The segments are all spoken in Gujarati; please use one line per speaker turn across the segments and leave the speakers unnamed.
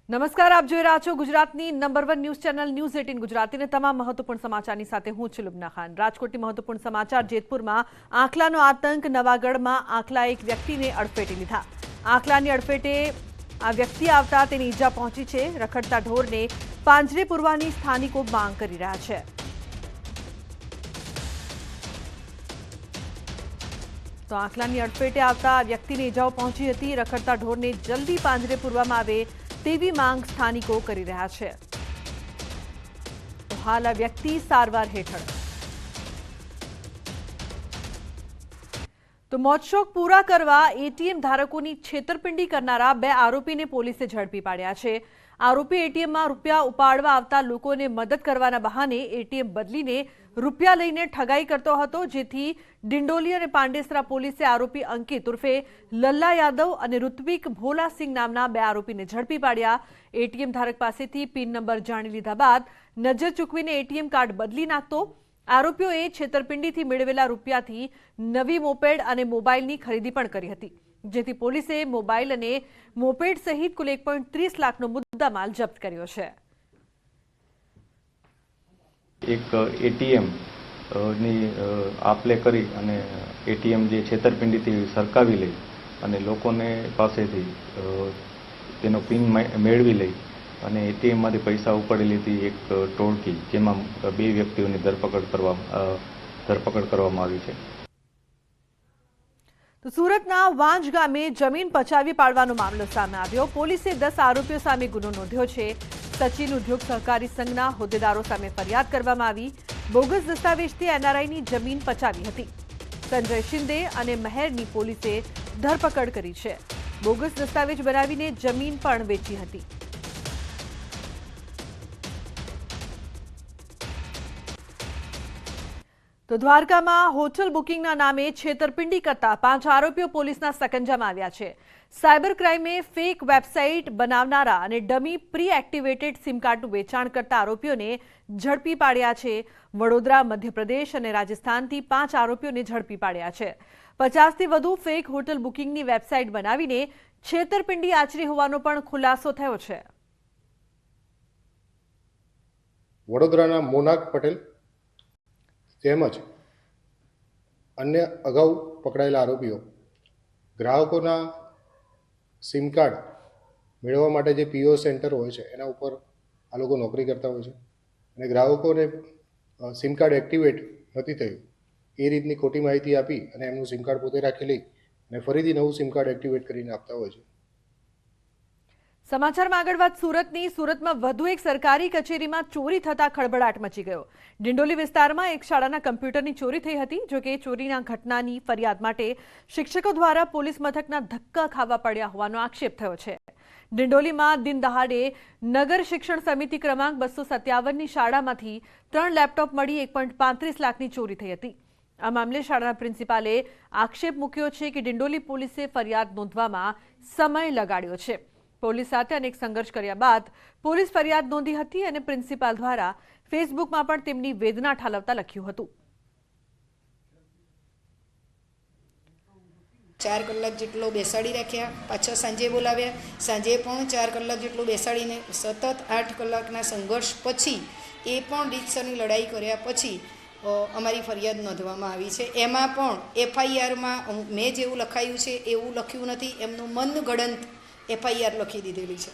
નમસ્કાર, આપ જોઈ રહ્યા છો ગુજરાતની નંબર 1 ન્યૂઝ ચેનલ ન્યૂઝ 18 ગુજરાતીને તમામ મહત્વપૂર્ણ સમાચારની સાથે હું છું લુબના ખાન। રાજકોટની મહત્વપૂર્ણ સમાચાર। જેતપુરમાં આંખલાનો આતંક। નવાગઢમાં આંખલા એક વ્યક્તિને અડફેટે લીધા। આંખલાની અડફેટે આ વ્યક્તિ આવતા તેની ઈજા પહોંચી છે। રખડતા ઢોરને પાંજરે પૂરવાની સ્થાનિકો માંગ કરી રહ્યા છે। તો આંખલાની અડફેટે આવતા વ્યક્તિને ઈજાઓ પહોંચી હતી। રખડતા ઢોરને જલ્દી પાંજરે પૂરવામાં આવે તેવી માંગ સ્થાનિકો કરી રહ્યા છે। તો હાલ આ વ્યક્તિ સારવાર હેઠળ। તો મોજશોખ પૂરા કરવા એટીએમ ધારકોની છેતરપિંડી કરનારા 2 આરોપીને પોલીસે ઝડપી પાડ્યા છે। આરોપી એટીએમમાં રૂપિયા ઉપાડવા આવતા લોકોને મદદ કરવાના બહાને એટીએમ બદલીને રૂપિયા લઈને ઠગાઈ કરતો હતો, જેથી ડિંડોલી અને પાંડેસરા પોલીસે આરોપી અંકિત ઉર્ફે લલ્લા યાદવ અને ઋત્વિક ભોલાસિંહ નામના 2 આરોપીને ઝડપી પાડ્યા। એટીએમ ધારક પાસેથી પિન નંબર જાણી લીધા બાદ નજર ચૂકવીને એટીએમ કાર્ડ બદલી નાખતો। આરોપીઓએ છેતરપિંડીથી મેળવેલા રૂપિયાથી નવી મોપેડ અને મોબાઈલની ખરીદી પણ કરી હતી, જેથી પોલીસે મોબાઈલ અને મોપેડ સહિત કુલ 1.30 લાખનો મુદ્દામાલ જપ્ત કર્યો છે।
એક એટીએમ ની આપલે કરી અને એટીએમ જે છેતરપિંડીથી સરકાવી લઈ અને લોકોને પાસેથી તેનો પિન મેળવી લઈ અને એટીએમમાંથી પૈસા ઉપાડી લીધી એક ટોળકી, જેમાં 2 વ્યક્તિઓની ધરપકડ કરવામાં આવી છે।
તો સુરતના વાંજ ગામે જમીન પચાવી પાડવાનો મામલો સામે આવ્યો। પોલીસે 10 આરોપીઓ સામે ગુનો નોંધ્યો છે। સચિન ઉદ્યોગ સહકારી સંઘના હોદ્દેદારો સામે ફરિયાદ કરવામાં આવી। બોગસ દસ્તાવેજથી એનઆરઆઈની જમીન પચાવી હતી। સંજય શિંદે અને મહેરની પોલીસે ધરપકડ કરી છે। બોગસ દસ્તાવેજ બનાવીને જમીન પણ વેચી હતી। તો દ્વારકામાં હોટલ બુકિંગના નામે છેતરપિંડી કરતા 5 આરોપીઓ પોલીસના સકંજામાં આવ્યા છે। સાયબર ક્રાઇમે ફેક વેબસાઇટ બનાવનારા અને ડમી પ્રી એક્ટિવેટેડ સિમ કાર્ડનું વેચાણ કરતા આરોપીઓને ઝડપી પાડ્યા છે। વડોદરા, મધ્યપ્રદેશ અને રાજસ્થાનથી 5 આરોપીઓને ઝડપી પાડ્યા છે। 50થી વધુ ફેક હોટલ બુકિંગની વેબસાઇટ બનાવીને છેતરપિંડી આચરી હોવાનો પણ ખુલાસો થયો છે।
વડોદરાના મોનાક પટેલ તેમજ અન્ય અગાઉ પકડાયેલા આરોપીઓ ગ્રાહકોના સિમ કાર્ડ મેળવવા માટે જે પીઓ સેન્ટર હોય છે એના ઉપર આ લોકો નોકરી કરતા હોય છે અને ગ્રાહકોને સિમ કાર્ડ એક્ટિવેટ નથી થયું એ રીતની ખોટી માહિતી આપી અને એમનું સિમ કાર્ડ પોતે રાખી લઈ અને ફરીથી નવું સિમ કાર્ડ એક્ટિવેટ કરીને આપતા હોય છે।
સમાચારમાં આગળ વાત સુરતની। સુરતમાં વધુ એક સરકારી કચેરીમાં ચોરી થતા ખળભળાટ મચી ગયો। ડિંડોલી વિસ્તારમાં એક શાળાના કમ્પ્યુટરની ચોરી થઈ હતી। જોકે ચોરીના ઘટનાની ફરિયાદ માટે શિક્ષકો દ્વારા પોલીસ મથકના ધક્કા ખાવા પડ્યા હોવાનો આક્ષેપ થયો છે। ડિંડોલીમાં દિન દહાડે નગર શિક્ષણ સમિતિ ક્રમાંક 257ની શાળામાંથી 3 લેપટોપ મળી 1.35 લાખની ચોરી થઈ હતી। આ મામલે શાળાના પ્રિન્સિપાલે આક્ષેપ મૂક્યો છે કે ડિંડોલી પોલીસે ફરિયાદ નોંધવામાં સમય લગાડ્યો છે। પોલીસ સાથે અનેક સંઘર્ષ કર્યા બાદ પોલીસ ફરિયાદ નોંધી હતી અને પ્રિન્સિપાલ દ્વારા ફેસબુકમાં પણ તેમની વેદના ઠાલવતા લખ્યું હતું।
4 કલાક જેટલો બેસાડી રાખ્યા, પાછા સાંજે બોલાવ્યા, સાંજે પણ 4 કલાક જેટલું બેસાડીને સતત 8 કલાકના સંઘર્ષ પછી એ પણ રીતસરની લડાઈ કર્યા પછી અમારી ફરિયાદ નોંધવામાં આવી છે। એમાં પણ એફઆઈઆરમાં મેં જેવું લખાયું છે એવું લખ્યું નથી, એમનું મનગઢંત એફઆઈઆર લખી દીધેલી છે।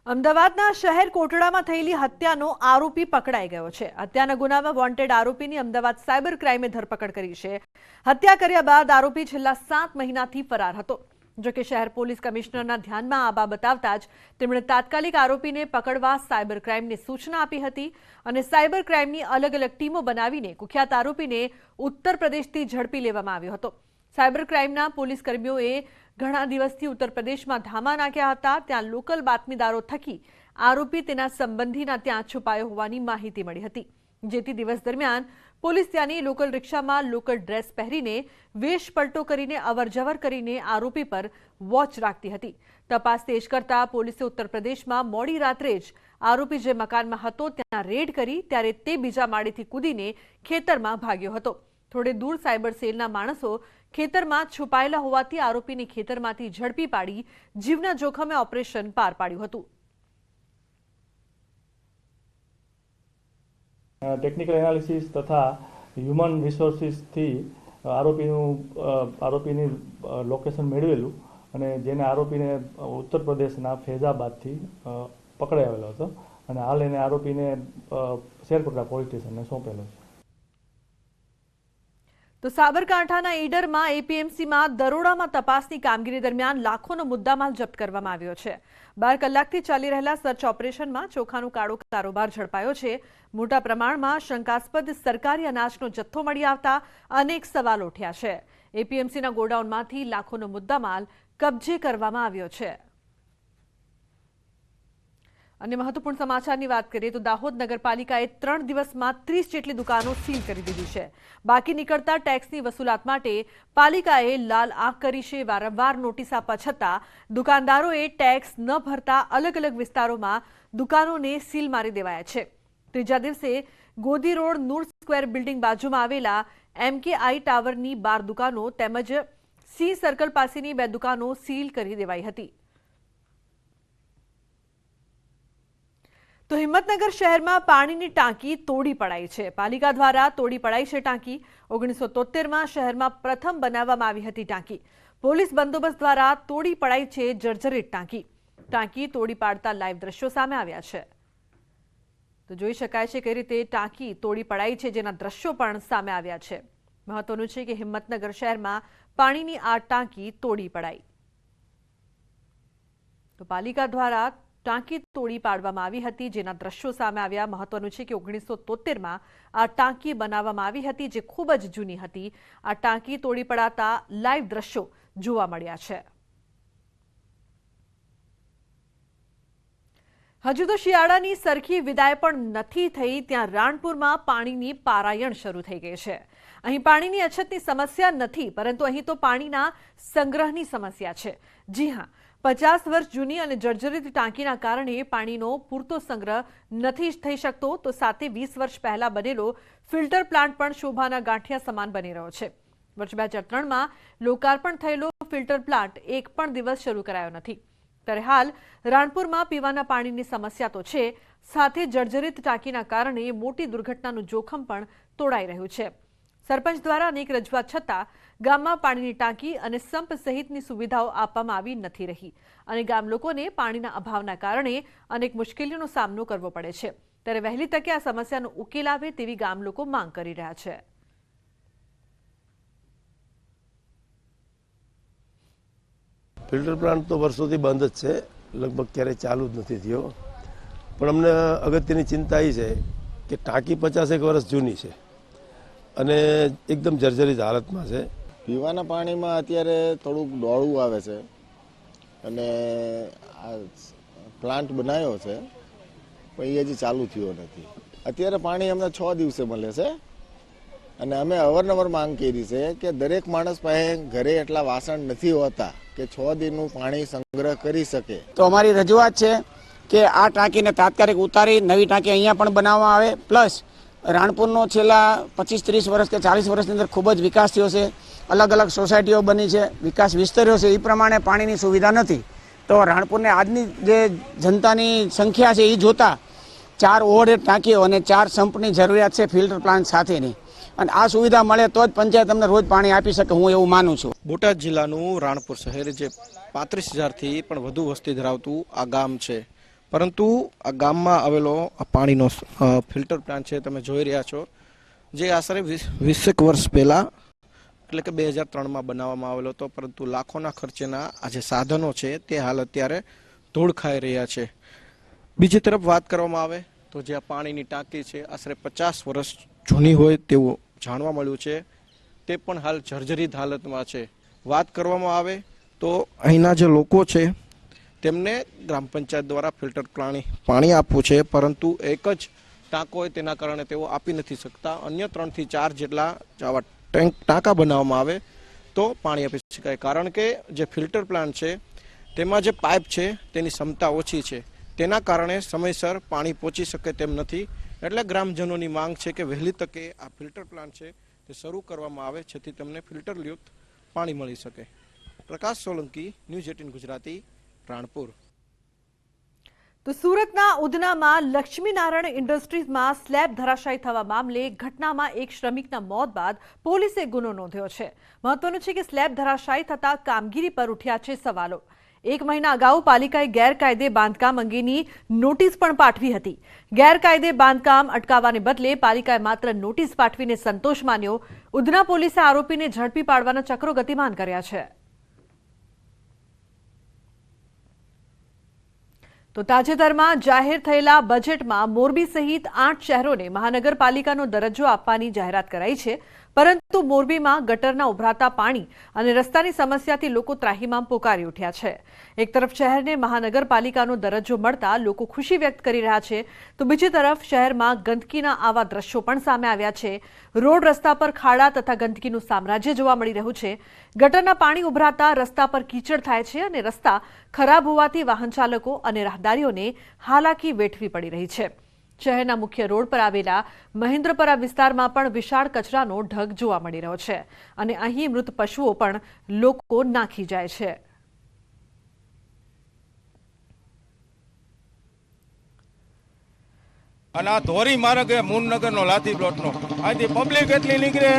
અમદાવાદના શહેર કોટડામાં થયેલી હત્યાનો આરોપી પકડાઈ ગયો છે। હત્યાના ગુનામાં વોન્ટેડ આરોપીની અમદાવાદ સાયબર ક્રાઇમે ધરપકડ કરી છે। હત્યા કર્યા બાદ આરોપી છેલ્લા 7 મહિનાથી ફરાર હતો। જોકે શહેર પોલીસ કમિશનરના ધ્યાનમાં આ બાબત આવતા જ તેમણે તાત્કાલિક આરોપીને પકડવા સાયબર ક્રાઇમને સૂચના આપી હતી અને સાયબર ક્રાઇમની અલગ અલગ ટીમો બનાવીને કુખ્યાત આરોપીને ઉત્તર પ્રદેશથી ઝડપી લેવામાં આવ્યો હતો। સાયબર ક્રાઇમના પોલીસ કર્મીઓએ ઘણા દિવસથી ઉત્તર પ્રદેશમાં ધામા નાખ્યા હતા। ત્યાં લોકલ બાતમીદારો થકી આરોપી તેના સંબંધીના ત્યાં છુપાયો હોવાની માહિતી મળી હતી, જેથી દિવસ દરમિયાન પોલીસ ત્યાંની લોકલ રિક્ષામાં લોકલ ડ્રેસ પહેરીને વેશ પલટો કરીને અવરજવર કરીને આરોપી પર વોચ રાખતી હતી। તપાસ તેજ કરતા પોલીસે ઉત્તર પ્રદેશમાં મોડી રાત્રે જ આરોપી જે મકાનમાં હતો ત્યાં રેડ કરી ત્યારે તે બીજા માળેથી કૂદીને ખેતરમાં ભાગ્યો હતો। થોડે દૂર સાયબર સેલના માણસો ખેતરમાં છુપાયેલા હોવાથી આરોપીને ખેતરમાંથી ઝડપી પાડી જીવના જોખમે ઓપરેશન પાર પાડ્યું હતું.
ટેકનિકલ એનાલિસિસ તથા હ્યુમન રિસોર્સિસથી આરોપીની લોકેશન મેળવેલું અને જેને આરોપીને ઉત્તર પ્રદેશના ફૈઝાબાદથી પકડાઈ આવેલો હતો અને હાલ એને આરોપીને શેરપકડા પોલીસ સ્ટેશનને સોંપેલો છે.
તો સાબરકાંઠાના ઈડરમાં એપીએમસીમાં દરોડામાં તપાસની કામગીરી દરમિયાન લાખોનો મુદ્દામાલ જપ્ત કરવામાં આવ્યો છે. 12 કલાકથી ચાલી રહેલા સર્ચ ઓપરેશનમાં ચોખાનો કાળો કારોબાર ઝડપાયો છે. મોટા પ્રમાણમાં શંકાસ્પદ સરકારી અનાજનો જથ્થો મળી આવતા અનેક સવાલો ઉઠ્યા છે. એપીએમસીના ગોડાઉનમાંથી લાખોનો મુદ્દામાલ કબજે કરવામાં આવ્યો છે. અને મહત્વપૂર્ણ સમાચારની વાત કરીએ તો દાહોદ નગરપાલિકાએ 3 દિવસમાં 30 જેટલી દુકાનો સીલ કરી દીધી છે. બાકી નીકળતા ટેક્સની વસૂલાત માટે પાલિકાએ લાલ આંખ કરી છે. વારંવાર નોટિસ આપવા છતાં દુકાનદારોએ ટેક્સ ન ભરતા અલગ અલગ વિસ્તારોમાં દુકાનોને સીલ મારી દેવાયા છે. ત્રીજા દિવસે ગોદી રોડ નૂર સ્ક્વેર બિલ્ડિંગ બાજુમાં આવેલા MKI ટાવરની 12 દુકાનો તેમજ સી સર્કલ પાસેની 2 દુકાનો સીલ કરી દેવાઈ હતી. તો હિંમતનગર શહેરમાં પાણીની ટાંકી તોડી પડાઈ છે. પાલિકા દ્વારા તોડી પડાઈ છે ટાંકી. 1973માં શહેરમાં પ્રથમ બનાવવામાં આવી હતી ટાંકી. પોલીસ બંદોબસ્ત દ્વારા તોડી પડાઈ છે જર્જરિત ટાંકી. ટાંકી તોડી પાડતા લાઈવ દ્રશ્યો સામે આવ્યા છે. તો જોઈ શકાય છે કઈ રીતે ટાંકી તોડી પડાઈ છે, જેના દ્રશ્યો પણ સામે આવ્યા છે. મહત્વનું છે કે હિંમતનગર શહેરમાં પાણીની આ ટાંકી તોડી પડાઈ. તો પાલિકા દ્વારા ટાંકી તોડી પાડવામાં આવી હતી, જેના દ્રશ્યો સામે આવ્યા. મહત્વનું છે કે 1973માં આ ટાંકી બનાવવામાં આવી હતી, જે ખૂબ જ જૂની હતી. આ ટાંકી તોડી પડાતા લાઈવ દ્રશ્યો જોવા મળ્યા છે. હજુ તો શિયાળાની સરખી વિદાય પણ નથી થઈ, ત્યાં રાણપુરમાં પાણીની પારાયણ શરૂ થઈ ગઈ છે. અહીં પાણીની અછતની સમસ્યા નથી, પરંતુ અહીં તો પાણીના સંગ્રહની સમસ્યા છે. જી હા, 50 વર્ષ જૂની અને જર્જરિત ટાંકીના કારણે પાણીનો પૂરતો સંગ્રહ નથી થઈ શકતો. તો સાથે 20 વર્ષ પહેલા બનેલો ફિલ્ટર પ્લાન્ટ પણ શોભાના ગાંઠિયા સમાન બની રહ્યો છે. વર્ષ 2003માં લોકાર્પણ થયેલો ફિલ્ટર પ્લાન્ટ એક પણ દિવસ શરૂ કરાયો નથી. ત્યારે હાલ રાણપુરમાં પીવાના પાણીની સમસ્યા તો છે, સાથે જર્જરિત ટાંકીના કારણે મોટી દુર્ઘટનાનું જોખમ પણ તોડાઈ રહ્યું છે. સરપંચ દ્વારા અનેક રજૂઆત છતાં ગામમાં પાણીની ટાંકી અને સંપ સહિતની સુવિધાઓ આપવામાં આવી નથી રહી અને ગામ લોકોને પાણીના અભાવના કારણે અનેક મુશ્કેલીઓનો સામનો કરવો પડે છે. ત્યારે વહેલી તકે આ સમસ્યાનો ઉકેલ આવે તેવી ગામ લોકો માંગ કરી રહ્યા છે.
ફિલ્ટર પ્લાન્ટ તો વર્ષોથી બંધ જ છે, લગભગ ક્યારેય ચાલુ જ નથી થયો. પણ અમને અગત્યની ચિંતા એ છે કે ટાંકી 50 વર્ષ જૂની છે અને એકદમ જર્જરિત હાલતમાં છે.
પીવાના પાણીમાં અત્યારે થોડુંક ડોળું આવે છે અને આ પ્લાન્ટ બનાવ્યો છે પણ એ હજી ચાલુ થયો નથી. અત્યારે પાણી અમને 6 દિવસે મળે છે અને અમે અવારનવાર માંગ કરી છે કે દરેક માણસ પાસે ઘરે એટલા વાસણ નથી હોતા કે 6 દિનનું પાણી સંગ્રહ કરી શકે.
તો અમારી રજૂઆત છે કે આ ટાંકીને તાત્કાલિક ઉતારી નવી ટાંકી અહીંયા પણ બનાવવામાં આવે. પ્લસ રાણપુરનો છેલ્લા 25-30 વર્ષ કે 40 વર્ષની અંદર ખૂબ જ વિકાસ થયો છે. અલગ અલગ સોસાયટીઓ બની છે, વિકાસ વિસ્તર્યો છે. એ પ્રમાણે પાણીની સુવિધા નથી. તો રાણપુરને આજની જે જનતાની સંખ્યા છે એ જોતા 4 ઓવરહેડ ટાંકીઓ અને 4 સંપની જરૂરિયાત છે ફિલ્ટર પ્લાન્ટ સાથેની. અને આ સુવિધા મળે તો જ પંચાયત અમને રોજ પાણી આપી શકે, હું એવું માનું છું.
બોટાદ જિલ્લાનું રાણપુર શહેર જે 35,000થી પણ વધુ વસ્તી ધરાવતું આ ગામ છે, પરંતુ આ ગામમાં આવેલો આ પાણીનો ફિલ્ટર પ્લાન્ટ છે તમે જોઈ રહ્યા છો, જે આશરે 20 વર્ષ પહેલાં એટલે કે 2003માં બનાવવામાં આવેલો હતો. પરંતુ લાખોના ખર્ચેના આ જે સાધનો છે તે હાલ અત્યારે ધૂળ ખાઈ રહ્યા છે. બીજી તરફ વાત કરવામાં આવે તો જે આ પાણીની ટાંકી છે આશરે 50 વર્ષ જૂની હોય તેવું જાણવા મળ્યું છે, તે પણ હાલ જર્જરિત હાલતમાં છે. વાત કરવામાં આવે તો અહીંના જે લોકો છે તેમને ગ્રામ પંચાયત દ્વારા ફિલ્ટર પાણી આપવું છે, પરંતુ એક જ ટાંકો હોય તેના કારણે તેઓ આપી નથી શકતા. અન્ય 3 થી 4 જેટલા આવા ટાંકા બનાવવામાં આવે તો પાણી આપી શકાય. કારણ કે જે ફિલ્ટર પ્લાન્ટ છે તેમાં જે પાઇપ છે તેની ક્ષમતા ઓછી છે, તેના કારણે સમયસર પાણી પહોંચી શકે તેમ નથી. એટલે ગ્રામજનોની માંગ છે કે વહેલી તકે આ ફિલ્ટર પ્લાન્ટ છે તે શરૂ કરવામાં આવે, જેથી તેમને ફિલ્ટરયુક્ત પાણી મળી શકે. પ્રકાશ સોલંકી, ન્યૂઝ 18 ગુજરાતી, રાણપુર.
તો સુરતના ઉધનામાં લક્ષ્મીનારાયણ ઇન્ડસ્ટ્રીઝમાં સ્લેબ ધરાશાયી થવા મામલે ઘટનામાં એક શ્રમિકના મોત બાદ પોલીસે ગુનો નોંધ્યો છે. મહત્વનું છે કે સ્લેબ ધરાશાયી થતા કામગીરી પર ઉઠ્યા છે સવાલો. 1 મહિના અગાઉ પાલિકાએ ગેરકાયદે બાંધકામ અંગેની નોટિસ પણ પાઠવી હતી. ગેરકાયદે બાંધકામ અટકાવવાને બદલે પાલિકાએ માત્ર નોટિસ પાઠવીને સંતોષ માન્યો. ઉધના પોલીસે આરોપીને ઝડપી પાડવાના ચક્રો ગતિમાન કર્યા છે. તો તાજેતરમાં જાહેર થયેલા બજેટમાં મોરબી સહિત 8 શહેરોને મહાનગરપાલિકાનો દરજ્જો આપવાની જાહેરાત કરાઈ છે. પરંતુ મોરબીમાં ગટરના ઉભરાતા પાણી અને રસ્તાની સમસ્યાથી લોકો ત્રાહિમામ પોકારી ઉઠ્યા છે. એક તરફ શહેરને મહાનગરપાલિકાનો દરજ્જો મળતા લોકો ખુશી વ્યક્ત કરી રહ્યા છે, તો બીજી તરફ શહેરમાં ગંદકીના આવા દ્રશ્યો પણ સામે આવ્યા છે. રોડ રસ્તા પર ખાડા તથા ગંદકીનું સામ્રાજ્ય જોવા મળી રહ્યું છે. ગટરના પાણી ઉભરાતા રસ્તા પર કીચડ થાય છે અને રસ્તા ખરાબ હોવાથી વાહન ચાલકો અને રાહદારીઓને હાલાકી વેઠવી પડી રહી છે. શહેરના મુખ્ય રોડ પર આવેલા મહેન્દ્રપરા વિસ્તારમાં પણ વિશાળ કચરાનો ઢગ જોવા મળી રહ્યો છે અને અહીં મૃત પશુઓ પણ લોકો નાખી જાય છે.
અને આ ધોરી માર્ગ એ મૂનનગરનો લાથી પ્લોટનો અહીંથી પબ્લિક એટલી નીકળે,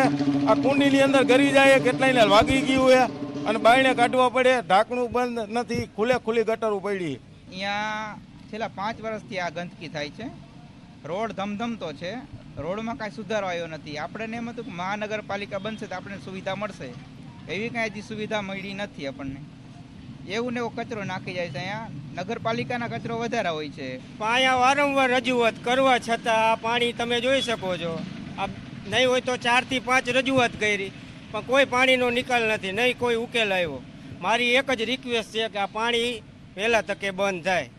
આ કુંડીની અંદર ગરી જાય, કેટલાયને વાગી ગયું હોય અને બાયણે કાઢવા પડે, ઢાંકણું બંધ નથી, ખુલ્લી ગટરો પડી.
અહીંયા છેલ્લા 5 વર્ષથી આ ગંદકી થાય છે. રોડ ધમધમતો છે, રોડમાં કાંઈ સુધારો આવ્યો નથી. આપણને એમ હતું કે મહાનગરપાલિકા બનશે તો આપણને સુવિધા મળશે, એવી કાંઈ હજી સુવિધા મળી નથી આપણને. એવું ને એવો કચરો નાખી જાય છે. અહીંયા નગરપાલિકાના કચરો વધારે હોય છે.
અહીંયા વારંવાર રજૂઆત કરવા છતાં આ પાણી તમે જોઈ શકો છો. આ નહીં હોય તો 4 થી 5 રજૂઆત કરી, પણ કોઈ પાણીનો નિકાલ નથી, નહીં કોઈ ઉકેલ આવ્યો. મારી એક જ રિક્વેસ્ટ છે કે આ પાણી વહેલા તકે બંધ થાય.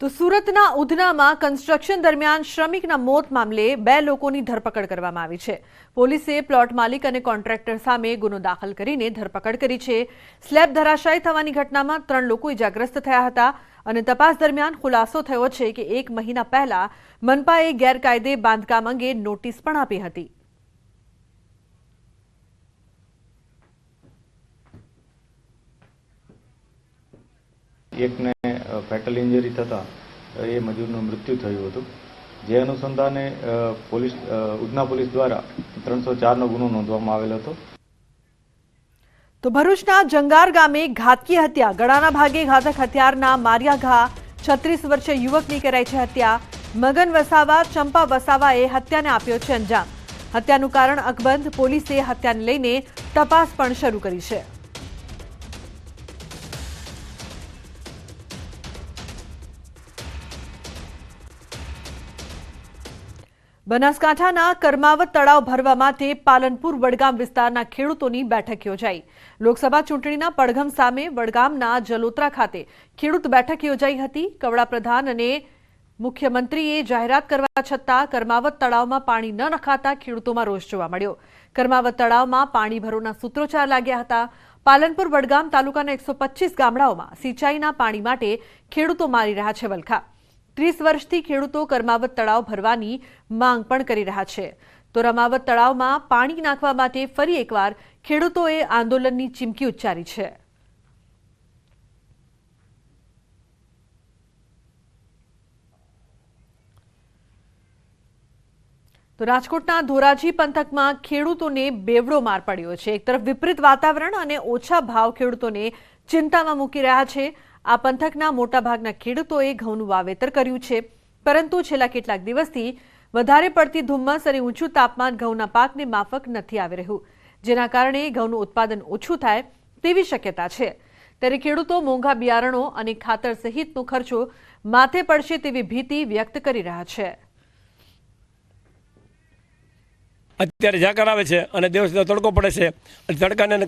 તો સુરતના ઉધનામાં કન્સ્ટ્રક્શન દરમિયાન શ્રમિકના મોત મામલે 2 લોકોની ધરપકડ કરવામાં આવી છે. પોલીસે પ્લોટ માલિક અને કોન્ટ્રાક્ટર સામે ગુનો દાખલ કરીને ધરપકડ કરી છે. સ્લેબ ધરાશાયી થવાની ઘટનામાં 3 લોકો ઇજાગ્રસ્ત થયા હતા અને તપાસ દરમિયાન ખુલાસો થયો છે કે 1 મહિના પહેલા મનપાએ ગેરકાયદે બાંધકામ અંગે નોટિસ પણ આપી હતી.
એકને ફેટલ ઇન્જરી થતાં એ મજૂરનું મૃત્યુ થયું હતું. જે અનુસંધાને ઉધના પોલીસ દ્વારા 304નો ગુનો નોંધવામાં આવેલો હતો.
તો ભરૂચના જંગાર ગામે ઘાતકી હત્યા. ગળાના ભાગે ઘાતક હથિયારના માર્યા ઘા. 36 વર્ષીય યુવકની કરાઈ છે હત્યા. મગન વસાવા, ચંપા વસાવાએ હત્યાને આપ્યો છે અંજામ. હત્યાનું કારણ અકબંધ. પોલીસે હત્યાને લઈને તપાસ પણ શરૂ કરી છે. બનાસકાંઠાના કર્માવત તળાવ ભરવા માટે પાલનપુર વડગામ વિસ્તારના ખેડૂતોની બેઠક યોજાઈ. લોકસભા ચૂંટણીના પડઘમ સામે વડગામના જલોત્રા ખાતે ખેડૂત બેઠક યોજાઈ હતી. વડાપ્રધાન અને મુખ્યમંત્રીએ જાહેરાત કરવા છતાં કર્માવત તળાવમાં પાણી ન નખાતા ખેડૂતોમાં રોષ જોવા મળ્યો. કર્માવત તળાવમાં પાણી ભરોના સૂત્રોચ્ચાર લાગ્યા હતા. પાલનપુર વડગામ તાલુકાના 125 ગામડાઓમાં સિંચાઈના પાણી માટે ખેડૂતો મારી રહ્યા છે વલખા. 30 વર્ષથી ખેડૂતો કર્માવત તળાવ ભરવાની માંગ પણ કરી રહ્યા છે. તો રમાવત તળાવમાં પાણી નાખવા માટે ફરી એકવાર ખેડૂતોએ આંદોલનની ચીમકી ઉચ્ચારી છે. તો રાજકોટના ધોરાજી પંથકમાં ખેડૂતોને બેવડો માર પડ્યો છે. એક તરફ વિપરીત વાતાવરણ અને ઓછા ભાવ ખેડૂતોને ચિંતામાં મૂકી રહ્યા છે. આ પંથકના મોટાભાગના ખેડૂતોએ ઘઉંનું વાવેતર કર્યું છે, પરંતુ છેલ્લા કેટલાક દિવસથી વધારે પડતી ધુમ્મસ અને ઊંચું તાપમાન ઘઉંના પાકને માફક નથી આવી રહ્યું, જેના કારણે ઘઉંનું ઉત્પાદન ઓછું થાય તેવી શક્યતા છે. ત્યારે ખેડૂતો મોંઘા બિયારણો અને ખાતર સહિતનો ખર્ચો માથે પડશે તેવી ભીતિ વ્યક્ત કરી રહ્યા છે.
અત્યારે ઝાકર આવે છે અને દિવસ તડકો પડે છે, તડકાને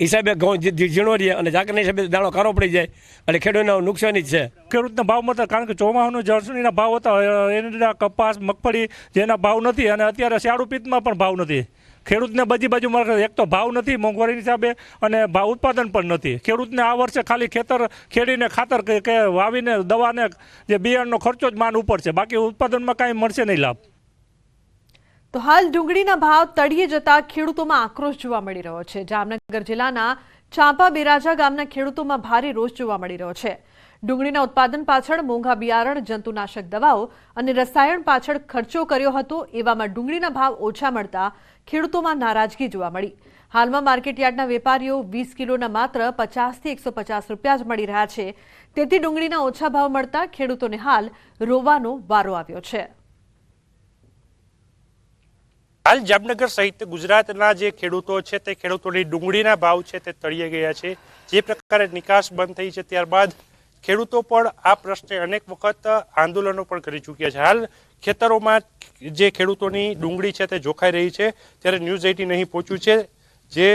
હિસાબે ઘઉં ઝીણો રહે અને ઝાકરના હિસાબે દાણો કારો પડી જાય એટલે ખેડૂતને નુકસાની જ છે.
ખેડૂતના ભાવમાં તો કારણ કે ચોમાસાનું જળસુણીના ભાવ હતા, એના કપાસ, મગફળી જેના ભાવ નથી અને અત્યારે શાળુ પિત્તમાં પણ ભાવ નથી. ખેડૂતને બધી બાજુમાં એક તો ભાવ નથી મોંઘવારીના હિસાબે અને ભાવ ઉત્પાદન પણ નથી. ખેડૂતને આ વર્ષે ખાલી ખેતર ખેડીને ખાતર કે વાવીને દવાને જે બિયારણનો ખર્ચો જ માન ઉપર છે, બાકી ઉત્પાદનમાં કાંઈ મળશે નહીં લાભ.
તો હાલ ડુંગળીના ભાવ તળિયે જતા ખેડૂતોમાં આક્રોશ જોવા મળી રહ્યો છે. જામનગર જિલ્લાના ચાંપા બેરાજા ગામના ખેડૂતોમાં ભારે રોષ જોવા મળી રહ્યો છે. ડુંગળીના ઉત્પાદન પાછળ મોંઘા બિયારણ, જંતુનાશક દવાઓ અને રસાયણ પાછળ ખર્ચો કર્યો હતો. એવામાં ડુંગળીના ભાવ ઓછા મળતા ખેડૂતોમાં નારાજગી જોવા મળી. હાલમાં માર્કેટયાર્ડના વેપારીઓ 20 કિલોના માત્ર 50 થી 150 રૂપિયા જ મળી રહ્યા છે. તેથી ડુંગળીના ઓછા ભાવ મળતા ખેડૂતોને હાલ રોવાનો વારો આવ્યો છે.
હાલ જામનગર સહિત ગુજરાતના જે ખેડૂતો છે તે ખેડૂતોની ડુંગળીના ભાવ છે તે તળિયે ગયા છે. જે પ્રકારે નિકાસ બંધ થઈ છે ત્યારબાદ ખેડૂતો પણ આ પ્રશ્ને અનેક વખત આંદોલનો પણ કરી ચૂક્યા છે. હાલ ખેતરોમાં જે ખેડૂતોની ડુંગળી છે તે જોખાઈ રહી છે ત્યારે ન્યૂઝ 18 અહીં પહોંચ્યું છે. જે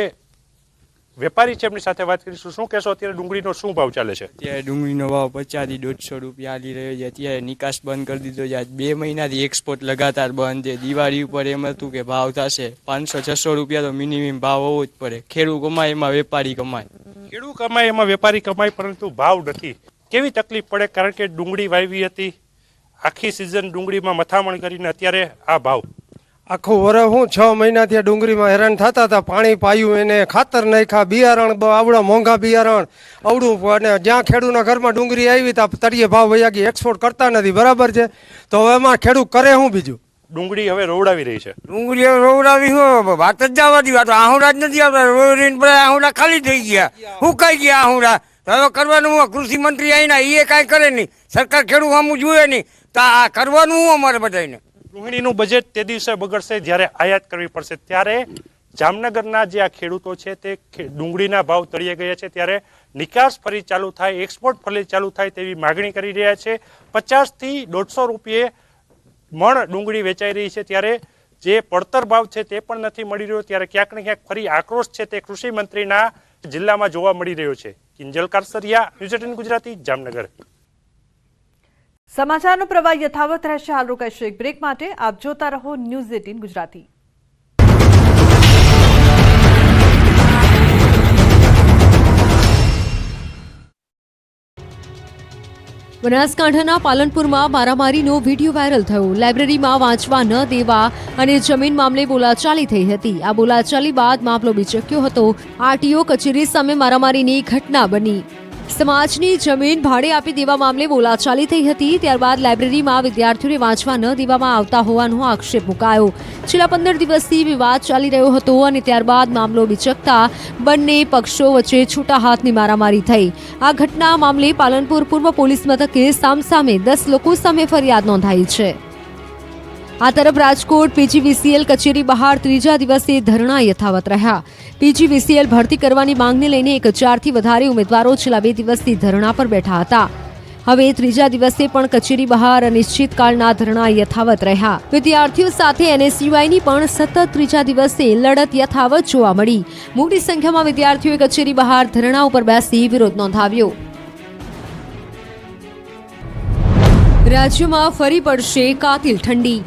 વેપારી છે એમની સાથે વાત કરીશું. શું કહેશો, અત્યારે ડુંગળીનો શું ભાવ ચાલે છે?
અત્યારે ડુંગળીનો ભાવ 50 થી 150 રૂપિયા હાલી રહ્યો છે. અત્યારે નિકાસ બંધ કરી દીધો છે. 2 મહિનાથી એક્સપોર્ટ લગાતાર બંધ છે. દિવાળી ઉપર એમ હતું કે ભાવ થશે 500-600 રૂપિયા તો મિનિમમ ભાવ હોવો જ પડે. ખેડૂત કમાય એમાં વેપારી કમાય.
ખેડૂત કમાય એમાં વેપારી કમાય, પરંતુ ભાવ નથી. કેવી તકલીફ પડે? કારણ કે ડુંગળી વાવી હતી, આખી સિઝન ડુંગળીમાં મથામણ કરીને અત્યારે આ ભાવ.
આખું વરસ હું 6 મહિનાથી આ ડુંગળીમાં હેરાન થતા હતા. પાણી પાયું, એને ખાતર નાખ્યા, બિયારણ આવડા મોંઘા બિયારણ આવડું, અને જ્યાં ખેડૂતના ઘરમાં ડુંગળી આવી ત્યાં તળિયે ભાવ વયા ગઈ. એક્સપોર્ટ કરતા નથી, બરાબર છે. તો હવે એમાં ખેડૂત કરે શું? બીજું
ડુંગળી હવે રોવડાવી રહી છે.
ડુંગળી હવે રોવડાવી શું વાત જ જવા દી. વાત આહુડા જ નથી આવતા. રોવીને બધા આહુડા ખાલી થઈ ગયા, હુકાઈ ગયા આહુડા. હવે કરવાનું હું? કૃષિ મંત્રી આવીને એ કાંઈ કરે નહીં. સરકાર ખેડૂત સામું જોઈએ નહીં તો આ કરવાનું હું અમારે બધાને?
ડુંગળીનું બજેટ તે દિવસે બગડશે જ્યારે આયાત કરવી પડશે. ત્યારે જામનગરના જે આ ખેડૂતો છે તે ડુંગળીના ભાવ તળિયે ગયા છે. ત્યારે નિકાસ ફરી ચાલુ થાય, એક્સપોર્ટ ફરી ચાલુ થાય તેવી માગણી કરી રહ્યા છે. 50 થી 150 રૂપિયે મણ ડુંગળી વેચાઈ રહી છે. ત્યારે જે પડતર ભાવ છે તે પણ નથી મળી રહ્યો. ત્યારે ક્યાંક ને ક્યાંક ફરી આક્રોશ છે તે કૃષિ મંત્રીના જિલ્લામાં જોવા મળી રહ્યો છે. કિંજલ કારસરિયા, ન્યૂઝ 18 ગુજરાતી, જામનગર.
સમાચારનો પ્રવાહ યથાવત રહેશે. હાલ રોકાઈશું એક બ્રેક માટે. આપ જોતા રહો ન્યૂઝ 18 ગુજરાતી. બનાસકાંઠાના પાલનપુરમાં મારામારીનો વિડીયો વાયરલ થયો. લાઇબ્રેરીમાં વાંચવા ન દેવા અને જમીન મામલે બોલાચાલી થઈ હતી. આ બોલાચાલી બાદ મામલો બીચક્યો હતો. આરટીઓ કચેરી સામે મારામારીની ઘટના બની. સમાજની જમીન ભાડે આપી દેવા મામલે બોલાચાલી થઈ હતી. ત્યારબાદ લાઇબ્રેરીમાં વિદ્યાર્થીઓને વાંચવા ન દેવામાં આવતા હોવાનો આક્ષેપ મુકાયો. છેલ્લા 15 દિવસથી વિવાદ ચાલી રહ્યો હતો અને ત્યારબાદ મામલો બીચકતા બંને પક્ષો વચ્ચે છૂટા હાથની મારામારી થઈ. આ ઘટના મામલે પાલનપુર પૂર્વ પોલીસ મથકે સામસામે 10 લોકો સામે ફરિયાદ નોંધાઈ છે. આ તરફ રાજકોટ પીજીવીસીએલ કચેરી બહાર ત્રીજા દિવસે ધરણા યથાવત રહ્યા. પીજીવીસીએલ ભરતી કરવાની માંગને લઈને 1000થી વધારે ઉમેદવારો છેલ્લા 2 દિવસથી ધરણા પર બેઠા હતા. હવે ત્રીજા દિવસે પણ કચેરી બહાર અનિશ્ચિતકાળના ધરણા યથાવત રહ્યા. વિદ્યાર્થીઓ સાથે એનએસયુઆઈની પણ સતત ત્રીજા દિવસે લડત યથાવત જોવા મળી. મોટી સંખ્યામાં વિદ્યાર્થીઓએ કચેરી બહાર ધરણા ઉપર બેસી વિરોધ નોંધાવ્યો. રાજ્યમાં ફરી પડશે કાતિલ ઠંડી.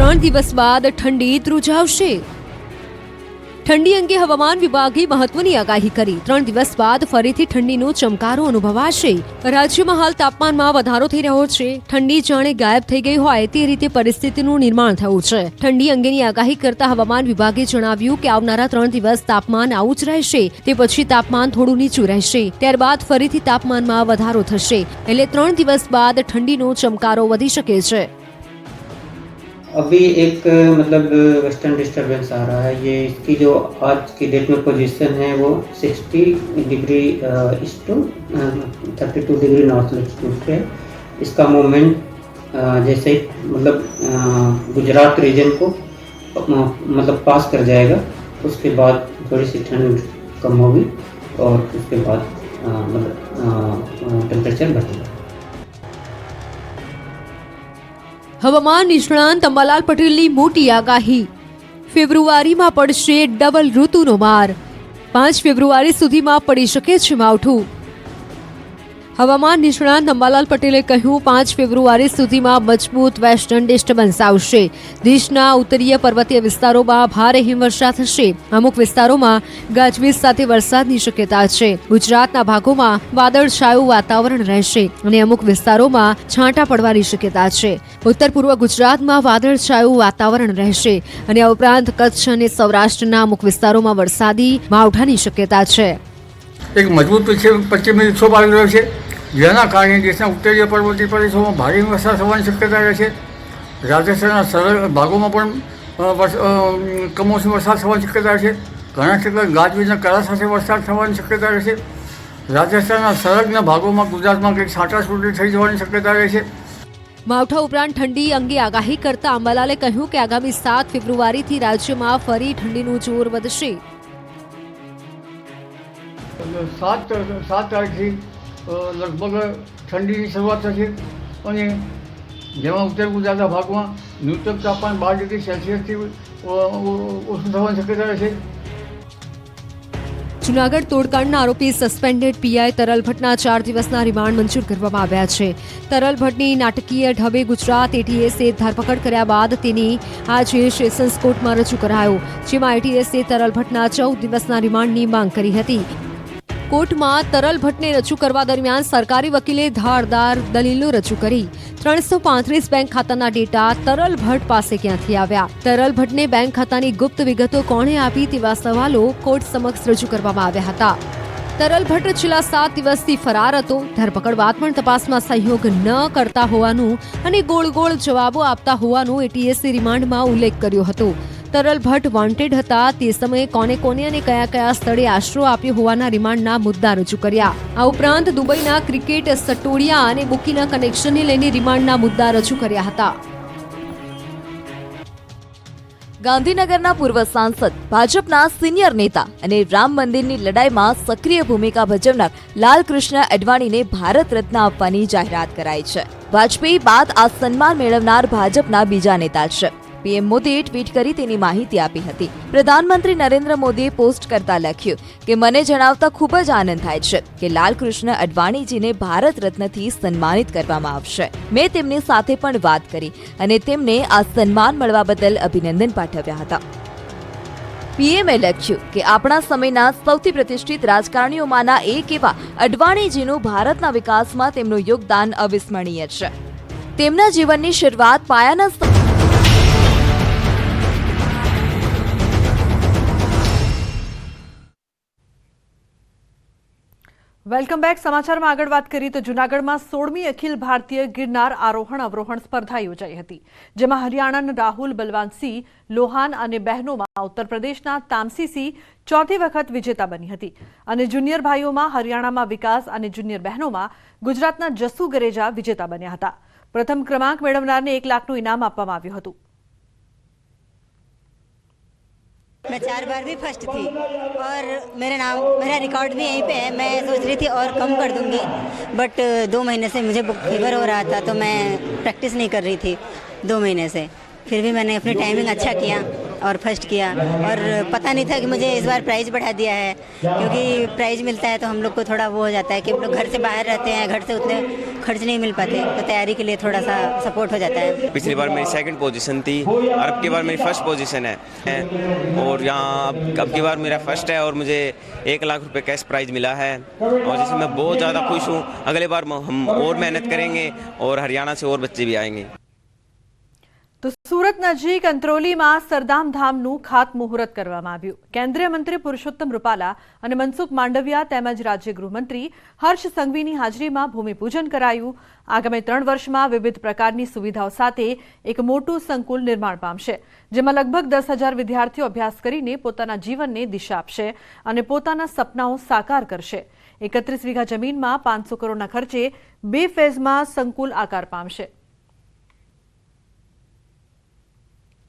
3 દિવસ બાદ ઠંડી ધ્રુજાવશે. ઠંડી અંગે હવામાન વિભાગે મહત્વની આગાહી કરી. 3 દિવસ બાદ ફરીથી ઠંડીનો ચમકારો અનુભવાશે. રાજ્યમાં હાલ તાપમાનમાં વધારો થઈ રહ્યો છે. ઠંડી જાણે ગાયબ થઈ ગઈ હોય તે રીતે પરિસ્થિતિનું નિર્માણ થયું છે. ઠંડી અંગેની આગાહી કરતા હવામાન વિભાગે જણાવ્યું કે આવનારા 3 દિવસ તાપમાન આવું જ રહેશે. તે પછી તાપમાન થોડું નીચું રહેશે. ત્યારબાદ ફરીથી તાપમાનમાં વધારો થશે. એટલે 3 દિવસ બાદ ઠંડીનો ચમકારો વધી શકે છે.
अभी एक मतलब वेस्टर्न डिस्टर्बेंस आ रहा है. ये इसकी जो आज की डेट में पोजीशन है वो 60 degree east to 32 degree north latitude पे. इसका मूवमेंट जैसे मतलब गुजरात रीजन को मतलब पास कर जाएगा. उसके बाद थोड़ी सी ठंड कम होगी और उसके बाद मतलब टेम्परेचर बढ़ेगा.
હવામાન નિષ્ણાંત અંબાલાલ પટેલની મોટી આગાહી. ફેબ્રુઆરીમાં પડશે ડબલ ઋતુનો માર. 5 ફેબ્રુઆરી સુધીમાં પડી શકે છે માવઠું.
હવામાન નિષ્ણાત અંબાલાલ પટેલે કહ્યું 5 ફેબ્રુઆરી સુધીમાં મજબૂત વેસ્ટર્ન ડિસ્ટર્બન્સ આવશે. દેશના ઉત્તરીય પર્વતીય વિસ્તારોમાં ભારે હિમવર્ષા થશે. અમુક વિસ્તારોમાં ગાજવીજ સાથે વરસાદની શક્યતા છે. ગુજરાતના ભાગોમાં વાદળછાયું વાતાવરણ રહેશે અને અમુક વિસ્તારોમાં છાંટા પડવાની શક્યતા છે. ઉત્તર પૂર્વ ગુજરાતમાં વાદળછાયું વાતાવરણ રહેશે અને આ ઉપરાંત કચ્છ અને સૌરાષ્ટ્રના અમુક વિસ્તારોમાં વરસાદી માવઠાની શક્યતા છે.
એક મજબૂત પશ્ચિમી વિક્ષોભ આવી રહ્યો છે, જેના કારણે દેશના ઉત્તરીય પર્વતીય પ્રદેશોમાં ભારે વરસાદ થવાની શક્યતા રહે છે. રાજસ્થાનના સરળ ભાગોમાં પણ કમોસમી વરસાદ થવાની શક્યતા છે. ઘણા ક્ષેત્રે ગાજવીજના કરા સાથે વરસાદ થવાની શક્યતા રહે છે. રાજસ્થાનના સંલગ્ન ભાગોમાં ગુજરાતમાં કંઈક છાંટાછૂટી થઈ જવાની શક્યતા રહે છે.
માવઠા ઉપરાંત ઠંડી અંગે આગાહી કરતા અંબાલાલે કહ્યું કે આગામી 7 ફેબ્રુઆરીથી રાજ્યમાં ફરી ઠંડીનું જોર વધશે.
7 તારીખથી લગભગ ઠંડીની શરૂઆત થશે અને જેમાં ઉત્તર ગુજરાતના ભાગમાં ન્યૂનતમ તાપમાન 12 ડિગ્રી સેલ્સિયસથી ઓછું થવાની શક્યતા રહેશે.
જૂનાગઢ તોડકાંડના આરોપી સસ્પેન્ડેડ પીઆઈ તરલ ભટ્ટના 4 દિવસના રિમાન્ડ મંજૂર કરવામાં આવ્યા છે. તરલ ભટ્ટની નાટકીય ઢબે ગુજરાત એટીએસે ધરપકડ કર્યા બાદ તેની આજે સેશન્સ કોર્ટમાં રજૂ કરાયો, જેમાં એટીએસે તરલ ભટ્ટના 14 દિવસના રિમાન્ડની માંગ કરી હતી. કોર્ટમાં તરલ ભટ્ટને રજૂ કરવા દરમિયાન સરકારી વકીલે ધારદાર દલીલો રજૂ કરી. 335 બેંક ખાતાના ડેટા તરલ ભટ્ટ પાસે ક્યાંથી આવ્યા? તરલ ભટ્ટને બેંક ખાતાની ગુપ્ત વિગતો કોણે આપી તેવા સવાલો કોર્ટ સમક્ષ રજૂ કરવામાં આવ્યા હતા. તરલ ભટ્ટ છેલ્લા 7 દિવસથી ફરાર હતો. ધરપકડ બાદ પણ તપાસમાં સહયોગ ન કરતા હોવાનું અને ગોળ ગોળ જવાબો આપતા હોવાનું એટીએસે રિમાન્ડમાં ઉલ્લેખ કર્યો હતો. તરલ ભટ્ટ વોન્ટેડ હતા તે સમયે કોને કોને અને કયા કયા સ્થળે આશરો આપ્યો હોવાના રિમાન્ડના મુદ્દા રજૂ કર્યા. આ ઉપરાંત દુબઈના ક્રિકેટ સટોડિયા અને બુકીના કનેક્શનને લઈને રિમાન્ડના મુદ્દા રજૂ કર્યા હતા.
ગાંધીનગરના પૂર્વ સાંસદ, ભાજપના સિનિયર નેતા અને રામ મંદિરની લડાઈમાં સક્રિય ભૂમિકા ભજવનાર લાલકૃષ્ણ અડવાણીને ભારત રત્ન આપવાની જાહેરાત કરાઈ છે. વાજપેયી બાદ આ સન્માન મેળવનાર ભાજપના બીજા નેતા છે. પીએમ મોદીએ ટ્વીટ કરી તેની માહિતી આપી હતી. પ્રધાનમંત્રી નરેન્દ્ર મોદીએ પોસ્ટ કરતા લખ્યું કે મને જણાવતા ખૂબ જ આનંદ થાય છે કે લાલકૃષ્ણ અડવાણીજીને ભારત રત્નથી સન્માનિત કરવામાં આવશે. મેં તેમની સાથે પણ વાત કરી અને તેમને આ સન્માન મળવા બદલ અભિનંદન પાઠવ્યા હતા. પીએમએ લખ્યું કે આપણા સમયના સૌથી પ્રતિષ્ઠિત રાજકારણીઓમાંના એક એવા અડવાણીજીનું ભારતના વિકાસમાં તેમનું યોગદાન અવિસ્મરણીય છે. તેમના જીવનની શરૂઆત પાયાના
વેલકમ બેક. સમાચારમાં આગળ વાત કરીએ તો જૂનાગઢમાં 16મી અખિલ ભારતીય ગિરનાર આરોહણ અવરોહણ સ્પર્ધા યોજાઈ હતી, જેમાં હરિયાણાના રાહુલ બલવાનસિંહ લોહાન અને બહેનોમાં ઉત્તર પ્રદેશના તામસીસિંહ ચોથી વખત વિજેતા બની હતી અને જુનિયર ભાઈઓમાં હરિયાણામાં વિકાસ અને જુનિયર બહેનોમાં ગુજરાતના જસુ ગરેજા વિજેતા બન્યા હતા. પ્રથમ ક્રમાંક મેળવનારને 1 લાખનું ઇનામ આપવામાં આવ્યું હતું.
मैं 4 बार भी फर्स्ट थी और मेरा रिकॉर्ड भी यहीं पे है. मैं सोच रही थी और कम कर दूंगी, बट 2 महीने से मुझे फीवर हो रहा था तो मैं प्रैक्टिस नहीं कर रही थी 2 महीने से. फिर भी मैंने अपनी टाइमिंग अच्छा किया और फर्स्ट किया और पता नहीं था कि मुझे इस बार प्राइज़ बढ़ा दिया है, क्योंकि प्राइज़ मिलता है तो हम लोग को थोड़ा वो हो जाता है कि हम लोग घर से बाहर रहते हैं, घर से उतने खर्च नहीं मिल पाते, तो तैयारी के लिए थोड़ा सा सपोर्ट हो जाता है.
पिछली बार मेरी 2nd पोजीशन थी और अब की बार मेरी 1st पोजीशन है और यहाँ अब की बार मेरा फर्स्ट है और मुझे 1 लाख रुपए कैश प्राइज़ मिला है और जिससे मैं बहुत ज़्यादा खुश हूँ. अगले बार हम और मेहनत करेंगे और हरियाणा से और बच्चे भी आएंगे.
તો સુરત નજીક અંત્રોલીમાં સરદામ ધામનું ખાતમુહૂર્ત કરવામાં આવ્યું. કેન્દ્રીય મંત્રી પુરુષોત્તમ રૂપાલા અને મનસુખ માંડવિયા તેમજ રાજ્ય ગૃહમંત્રી હર્ષ સંઘવીની હાજરીમાં ભૂમિપૂજન કરાયું. આગામી 3 વર્ષમાં વિવિધ પ્રકારની સુવિધાઓ સાથે એક મોટું સંકુલ નિર્માણ પામશે, જેમાં લગભગ 10,000 વિદ્યાર્થીઓ અભ્યાસ કરીને પોતાના જીવનને દિશા આપશે અને પોતાના સપનાઓ સાકાર કરશે. 31 વીઘા જમીનમાં 500 કરોડના ખર્ચે 2 ફેઝમાં સંકુલ આકાર પામશે.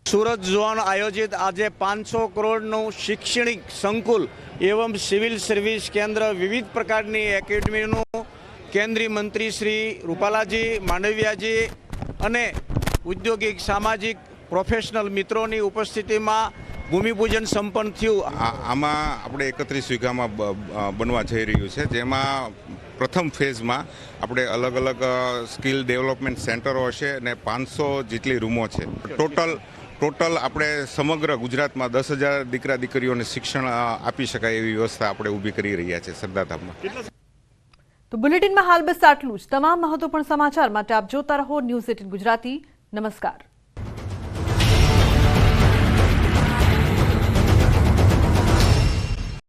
સુરત ઝોન આયોજિત આજે 500 કરોડનું શૈક્ષણિક સંકુલ એવં સિવિલ સર્વિસ કેન્દ્ર, વિવિધ પ્રકારની એકેડમીનું કેન્દ્રીય મંત્રી શ્રી રૂપાલાજી, માંડવિયાજી અને ઉદ્યોગિક, સામાજિક, પ્રોફેશનલ મિત્રોની ઉપસ્થિતિમાં ભૂમિપૂજન સંપન્ન થયું.
આમાં આપણે 31 વીઘામાં બનવા જઈ રહ્યું છે, જેમાં પ્રથમ ફેઝમાં આપણે અલગ અલગ સ્કિલ ડેવલપમેન્ટ સેન્ટરો હશે અને 500 જેટલી રૂમો છે. ટોટલ આપણે સમગ્ર ગુજરાતમાં 10,000 દીકરા દીકરીઓને શિક્ષણ આપી શકાય એવી વ્યવસ્થા આપણે ઊભી કરી રહ્યા છે સરદારધામમાં.
તો બુલેટિનમાં હાલ બસ આટલું જ. તમામ મહત્વપૂર્ણ સમાચાર માટે આપ જોતા રહો ન્યૂઝ 18 ગુજરાતી. નમસ્કાર.